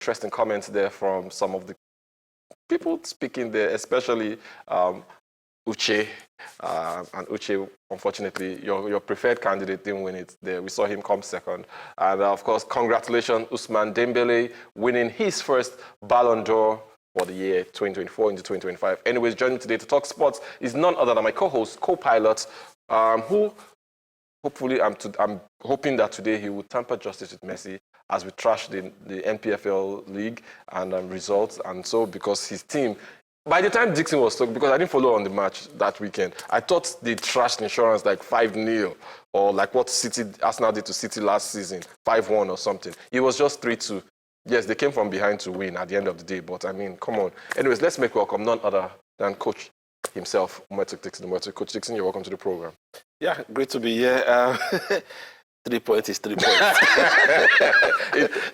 interesting comments there from some of the people speaking there, especially Uche. And Uche, unfortunately, your preferred candidate didn't win it there. We saw him come second. And of course, congratulations, Ousmane Dembele, winning his first Ballon d'Or for the year 2024 into 2025. Anyways, joining me today to talk sports is none other than my co-host, co-pilot, who hopefully I'm hoping that today he will tamper justice with Messi as we trash the NPFL league and results. And so because his team, by the time Dixon was talking, because I didn't follow on the match that weekend, I thought they trashed insurance like 5-0 or like what Arsenal did to City last season, 5-1 or something. It was just 3-2. Yes, they came from behind to win at the end of the day, but I mean, come on. Anyways, let's make welcome none other than Coach himself, Dixon. Coach Dixon, you're welcome to the program. Yeah, great to be here. 3 points is 3 points.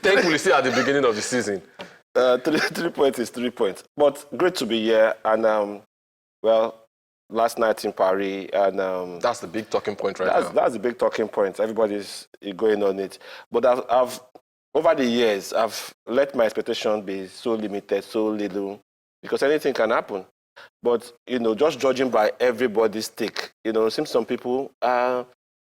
Thankfully, still at the beginning of the season. 3 points is 3 points. But great to be here. And, well, last night in Paris. And that's the big talking point now. That's the big talking point. Everybody's going on it. But I've over the years, I've let my expectation be so limited, so little, because anything can happen. But, just judging by everybody's take, it seems some people are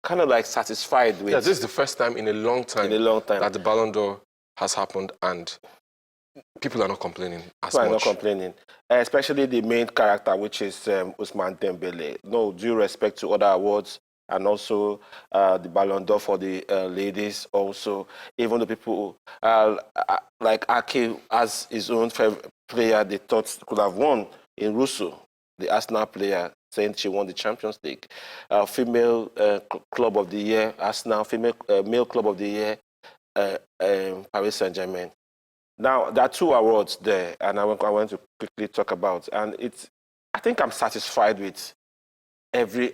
kind of like satisfied with... Yeah, this is the first time in a long time that the Ballon d'Or has happened and people are not complaining as much. People are not complaining, especially the main character, which is Ousmane Dembele. No due respect to other awards and also the Ballon d'Or for the ladies also. Even the people like Ake, as his own favorite player, they thought could have won in Russo, the Arsenal player, saying she won the Champions League. Female Club of the Year, Arsenal. Female Male Club of the Year, Paris Saint-Germain. Now, there are 2 awards there, and I want to quickly talk about. And I think I'm satisfied with every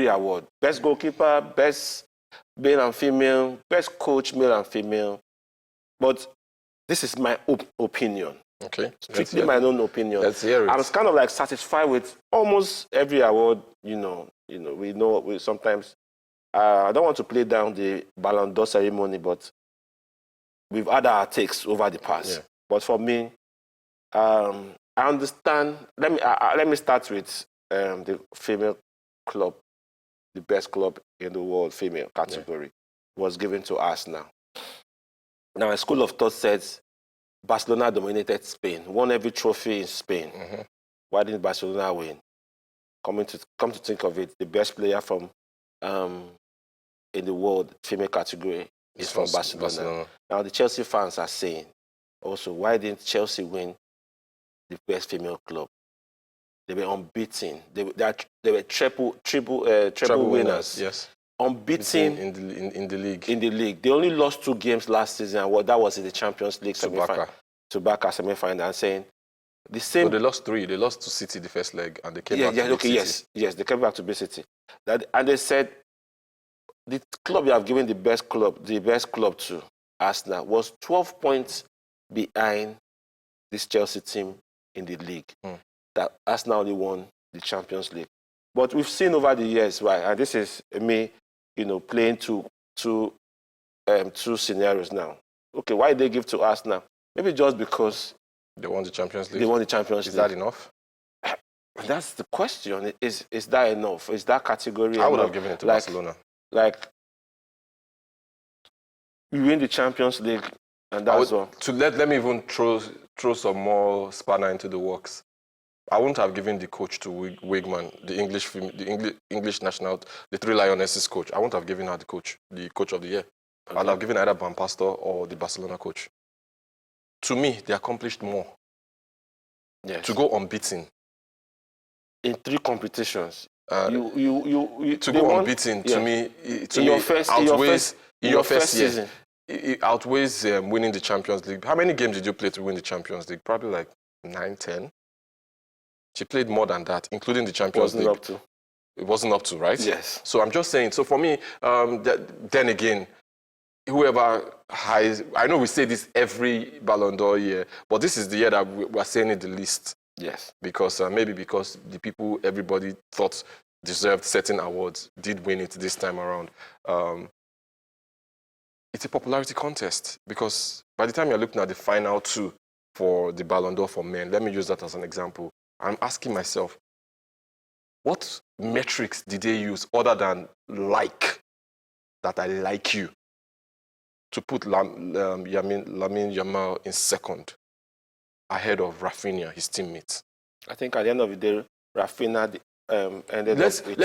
award. Best goalkeeper, best male and female, best coach, male and female. But this is my opinion. Okay. Strictly my own opinion. Let's hear it. I'm kind of like satisfied with almost every award. We sometimes. I don't want to play down the Ballon d'Or ceremony, but we've had our takes over the past. Yeah. But for me, I understand. Let me start with the female club, the best club in the world, female category, was given to Arsenal. Now, a school of thought says Barcelona dominated Spain, won every trophy in Spain. Mm-hmm. Why didn't Barcelona win? Come to think of it, the best player from in the world female category is from Barcelona. Now the Chelsea fans are saying also, why didn't Chelsea win the best female club? They were unbeaten. They were triple winners. Yes. Unbeaten in the league. In the league. They only lost 2 games last season, and that was in the Champions League semi-final. To Barca semi-final, and saying the same. No, they lost 3. They lost to City the first leg, and they came back to City. Yes, they came back to City. And they said the club you have given the best club to, Arsenal, was 12 points behind this Chelsea team in the league. That Arsenal only won the Champions League. But we've seen over the years, right? And this is me, playing two scenarios now. Okay, why did they give to Arsenal? Maybe just because they won the Champions League. They won the Champions League. Is that enough? That's the question. Is that enough? Is that category? I would have given it to Barcelona. Like, you win the Champions League, and that's all. Let me even throw some more spanner into the works. I wouldn't have given the coach to Wigman, the English national, the 3 Lionesses coach. I wouldn't have given her the coach of the year. Okay. I'd have given either Van Pastor or the Barcelona coach. To me, they accomplished more. Yes. To go unbeaten in 3 competitions. To go unbeaten to me, in your first season. It outweighs winning the Champions League. How many games did you play to win the Champions League? Probably like 9, 10. She played more than that, including the Champions League. It wasn't up to, right? Yes. So I'm just saying, so for me, then again, whoever has, I know we say this every Ballon d'Or year, but this is the year that we're saying it the least. Yes. Because maybe because the people everybody thought deserved certain awards did win it this time around. It's a popularity contest because by the time you're looking at the final two for the Ballon d'Or for men, let me use that as an example. I'm asking myself, what metrics did they use other than like, that I like you, to put Lamine Yamal in second ahead of Rafinha, his teammate? I think at the end of the day, Rafinha ended up with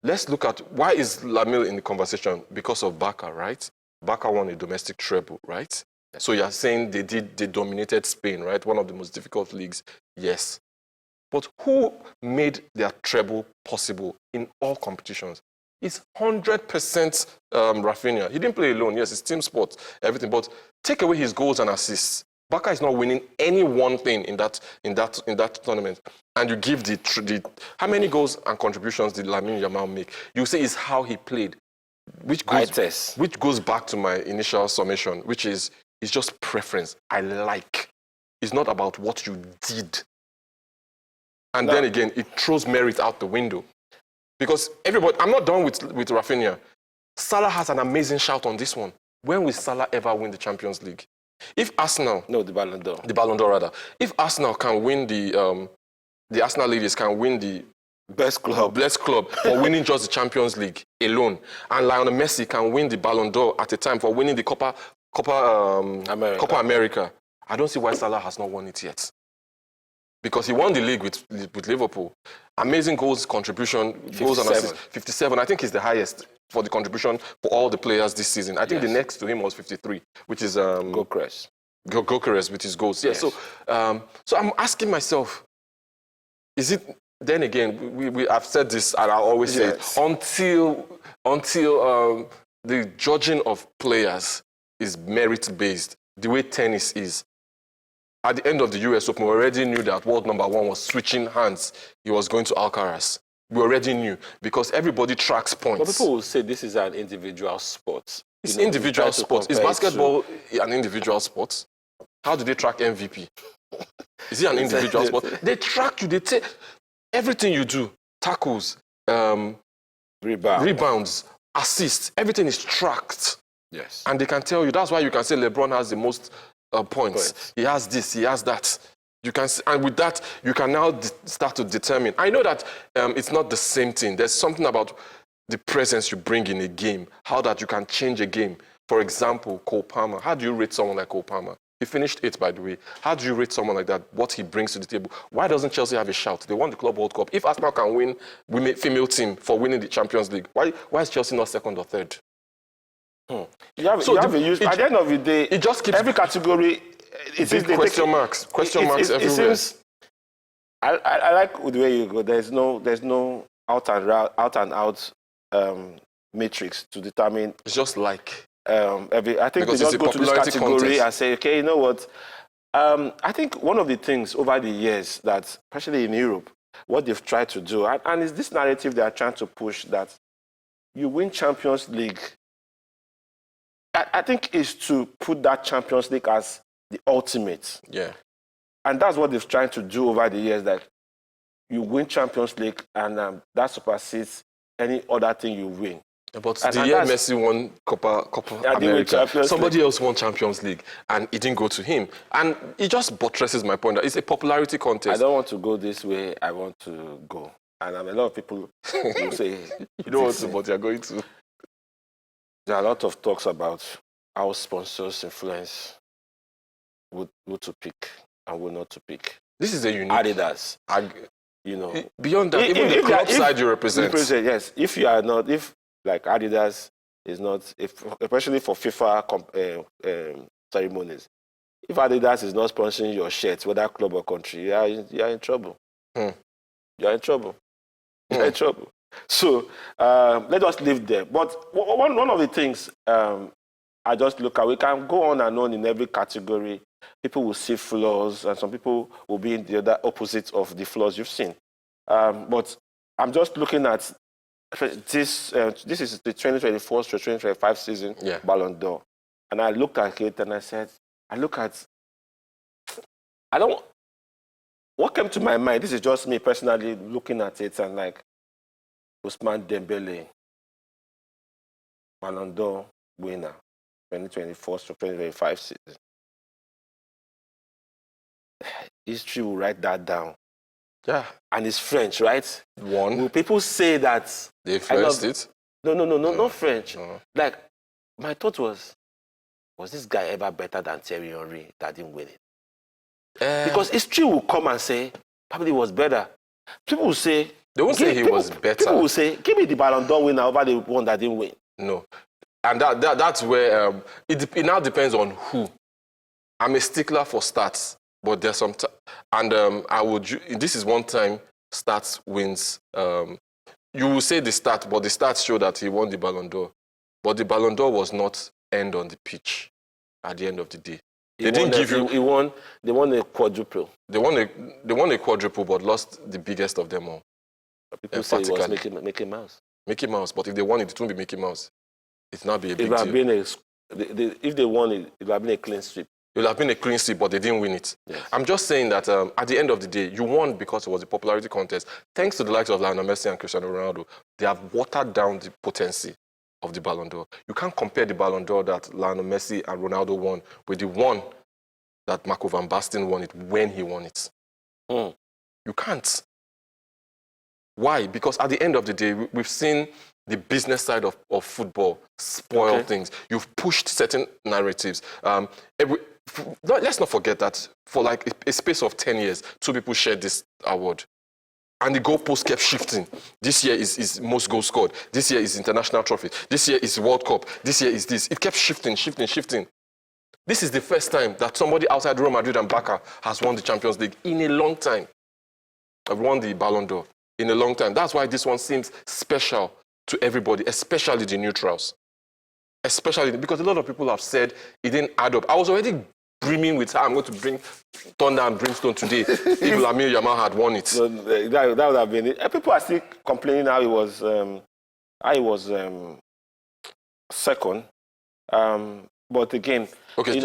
let's look at why is Lamine in the conversation? Because of Barca, right? Barca won a domestic treble, right? So you're saying they dominated Spain, right? One of the most difficult leagues. Yes. But who made their treble possible in all competitions? It's 100% Rafinha. He didn't play alone. Yes, it's team sport, everything. But take away his goals and assists, Barca is not winning any one thing in that tournament. And you give the how many goals and contributions did Lamine Yamal make? You say it's how he played, which goes back to my initial summation, which is it's just preference. I like. It's not about what you did. And then again, it throws merit out the window. Because everybody, I'm not done with Rafinha. Salah has an amazing shout on this one. When will Salah ever win the Champions League? If Arsenal... No, the Ballon d'Or. The Ballon d'Or, rather. If Arsenal can win the Arsenal ladies can win the best club for winning just the Champions League alone, and Lionel Messi can win the Ballon d'Or at a time for winning the Copa America, I don't see why Salah has not won it yet. Because he won the league with Liverpool. Amazing goals contribution, 57. Goals and assists. 57, I think, is the highest for the contribution for all the players this season. I think the next to him was 53, which is Gyökeres with his goals. Yeah. Yes. So I'm asking myself, is it? Then again, I've said this, and I always say it, until the judging of players is merit-based, the way tennis is. At the end of the US Open, we already knew that world number one was switching hands. He was going to Alcaraz. We already knew because everybody tracks points. But people will say this is an individual sport. It's individual sport. Is basketball an individual sport? How do they track MVP? Is it an individual sport? They track you. They take everything you do. Tackles, rebounds, assists. Everything is tracked. Yes. And they can tell you. That's why you can say LeBron has the most points. He has this, he has that. You can, and with that, you can now start to determine. I know that it's not the same thing. There's something about the presence you bring in a game, how that you can change a game. For example, Cole Palmer. How do you rate someone like Cole Palmer? He finished 8th, by the way. How do you rate someone like that, what he brings to the table? Why doesn't Chelsea have a shout? They won the Club World Cup. If Arsenal can win female team for winning the Champions League, why is Chelsea not second or third? At the end of the day, it just keeps every category. Question marks everywhere. I like the way you go. There's no out and out matrix to determine. It's just like I think they just go to this category and say, okay, you know what? I think one of the things over the years that, especially in Europe, what they've tried to do, and it's this narrative they are trying to push that you win Champions League. I think is to put that Champions League as the ultimate. Yeah. And that's what they've tried to do over the years, that you win Champions League and that supersedes any other thing you win. But the year Messi won Copa America, somebody else won Champions League and it didn't go to him. And it just buttresses my point that it's a popularity contest. I don't want to go this way, I want to go. And a lot of people will say... You don't want to, but you're going to. There are a lot of talks about how sponsors influence who to pick and who not to pick. This is a unique... Adidas. Beyond that, even the club side you represent. Yes. If like Adidas is not, especially for FIFA ceremonies, if Adidas is not sponsoring your shirt, whether club or country, you are in trouble. You are in trouble. You are in trouble. So let us leave there. But one of the things I just look at, we can go on and on in every category. People will see flaws, and some people will be in the other opposite of the flaws you've seen. But I'm just looking at this. This is the 2024 to 2025 season Ballon d'Or, and I looked at it and I said, what came to my mind? This is just me personally looking at it and like, Ousmane Dembele, Ballon d'Or winner, 2024 to 2025 season. history will write that down. Yeah. And it's French, right? One. Will people say that... They first it? No, not French. No. Like, my thought was this guy ever better than Thierry Henry that didn't win it? Because history will come and say, probably was better. People will say... They won't say he was better. People will say, give me the Ballon d'Or winner over the one that didn't win. No. And that's where it now depends on who. I'm a stickler for stats, but there's some... this is one time stats wins. You will say the stat, but the stats show that he won the Ballon d'Or. But the Ballon d'Or was not end on the pitch at the end of the day. They won a quadruple. They won a quadruple, but lost the biggest of them all. People say it was Mickey Mouse. Mickey Mouse, but if they won it, it won't be Mickey Mouse. It's not be a big deal. If they won it, it would have been a clean sweep. It would have been a clean sweep, but they didn't win it. Yes. I'm just saying that at the end of the day, you won because it was a popularity contest. Thanks to the likes of Lionel Messi and Cristiano Ronaldo, they have watered down the potency of the Ballon d'Or. You can't compare the Ballon d'Or that Lionel Messi and Ronaldo won with the one that Marco van Basten won it when he won it. You can't. Why? Because at the end of the day, we've seen the business side of football spoil things. You've pushed certain narratives. Let's not forget that for like a space of 10 years, two people shared this award. And the goalpost kept shifting. This year is most goals scored. This year is international trophy. This year is World Cup. This year is this. It kept shifting. This is the first time that somebody outside Real Madrid and Barca has won the Champions League in a long time. I've won the Ballon d'Or in a long time. That's why this one seems special to everybody, especially the neutrals. Especially because a lot of people have said it didn't add up. I was already brimming with how I'm going to bring thunder and brimstone today if Lamine Yamal had won it. So that would have been it. People are still complaining how he was second. But again, okay,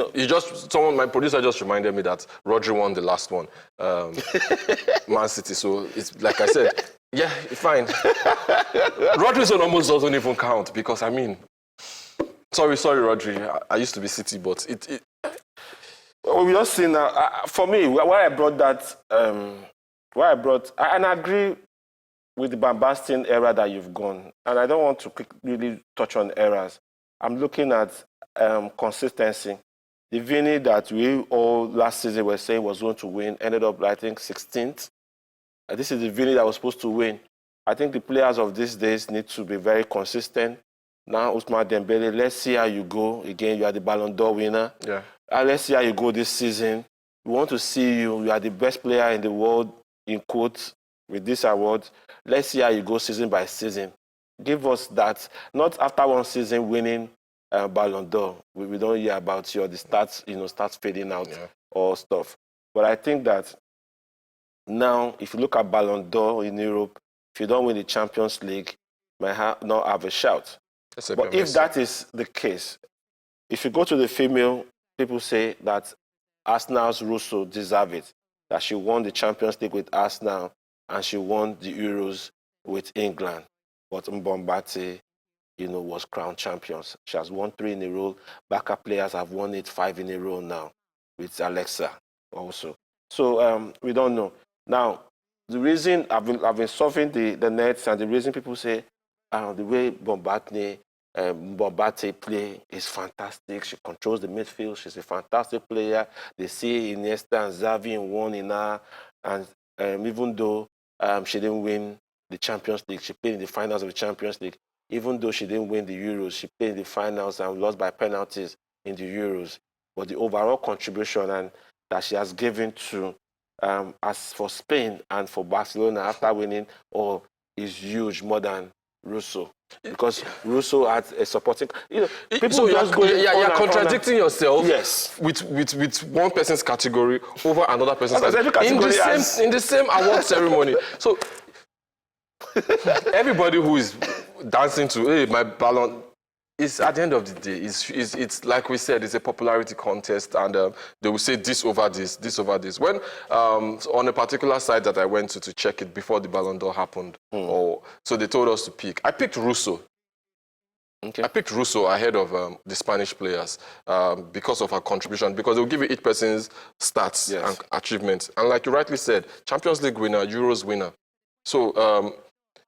my producer just reminded me that Rodri won the last one, Man City. So it's like I said, yeah, fine. Rodri's one almost doesn't even count because sorry, Rodri. I used to be City, but it. Well, we just see now. For me, why I brought that, and I agree with the Van Basten era that you've gone, and I don't want to really touch on eras. I'm looking at consistency. The Vini that we all last season were saying was going to win ended up, I think, 16th. This is the Vini that was supposed to win. I think the players of these days need to be very consistent. Now, Ousmane Dembele, let's see how you go. Again, you are the Ballon d'Or winner. Yeah. Let's see how you go this season. We want to see you. You are the best player in the world, in quotes, with this award. Let's see how you go season by season. Give us that. Not after one season winning Ballon d'Or. We don't hear about the stats, starts fading out or stuff. But I think that now, if you look at Ballon d'Or in Europe, if you don't win the Champions League, you might not have a shout. But if that is the case, if you go to the female, people say that Arsenal's Russo deserve it, that she won the Champions League with Arsenal and she won the Euros with England. But Mbombate, was crowned champions. She has won 3 in a row. Backup players have won it 5 in a row now with Alexa also. So we don't know. Now, the reason I've been surfing the nets, and the reason people say the way Mbombate play is fantastic. She controls the midfield. She's a fantastic player. They see Iniesta and Xavi in one in her. And even though she didn't win the Champions League, she played in the finals of the Champions League. Even though she didn't win the Euros, she played in the finals and lost by penalties in the Euros. But the overall contribution and that she has given to as for Spain and for Barcelona after winning is huge, more than Russo. Because Russo had a supporting... people so you're contradicting yourself with one person's category over another person's category. In the same award ceremony. So everybody who is dancing to my Ballon, is at the end of the day, it's like we said, it's a popularity contest, and they will say this over this, this over this. When on a particular site that I went to check it before the Ballon d'Or happened, so they told us to pick. I picked Russo. Okay. I picked Russo ahead of the Spanish players because of her contribution, because they'll give you each person's stats Yes. and achievements. And like you rightly said, Champions League winner, Euros winner. So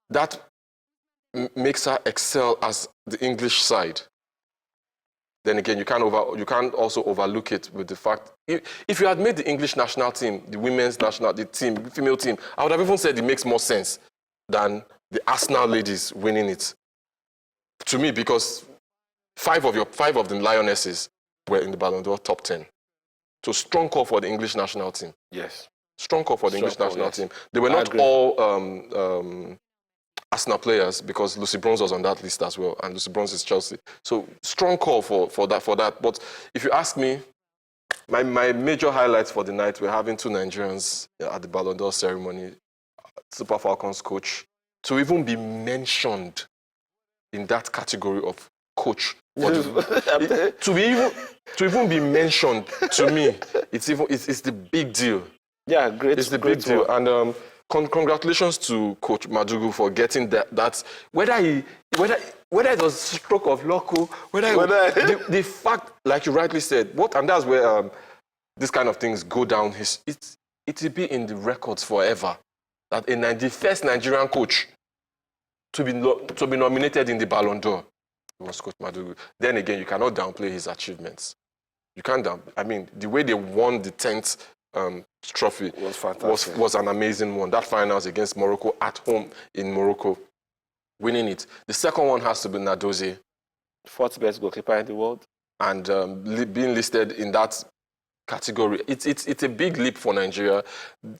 that makes her excel as the English side. Then again, you can't also overlook it with the fact, if you had made the English national team, the women's national, the female team, I would have even said it makes more sense than the Arsenal ladies winning it. To me, because five of the Lionesses were in the Ballon d'Or top 10. So strong call for the English national team. Yes. Strong call for the English national team. They were not all Arsenal players, because Lucy Bronze was on that list as well, and Lucy Bronze is Chelsea. So strong call for that. But if you ask me, my major highlights for the night were having two Nigerians at the Ballon d'Or ceremony, Super Falcons coach, to even be mentioned in that category of coach. To even be mentioned, to me, it's the big deal. Yeah, great. It's the big deal. And congratulations to Coach Madugu for getting that. Whether it was stroke of luck, the fact, like you rightly said, and that's where this kind of things go down. It will be in the records forever that the first Nigerian coach to be nominated in the Ballon d'Or was Coach Madugu. Then again, you cannot downplay his achievements. You can't the way they won the 10th trophy was fantastic. Was an amazing one. That finals against Morocco at home in Morocco, winning it. The second one has to be Nadozie, fourth best goalkeeper in the world, and being listed in that category. It's a big leap for Nigeria,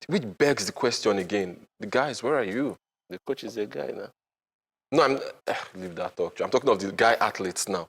which begs the question again: the guys, where are you? The coach is a guy now. No, leave that talk. I'm talking of the guy athletes now.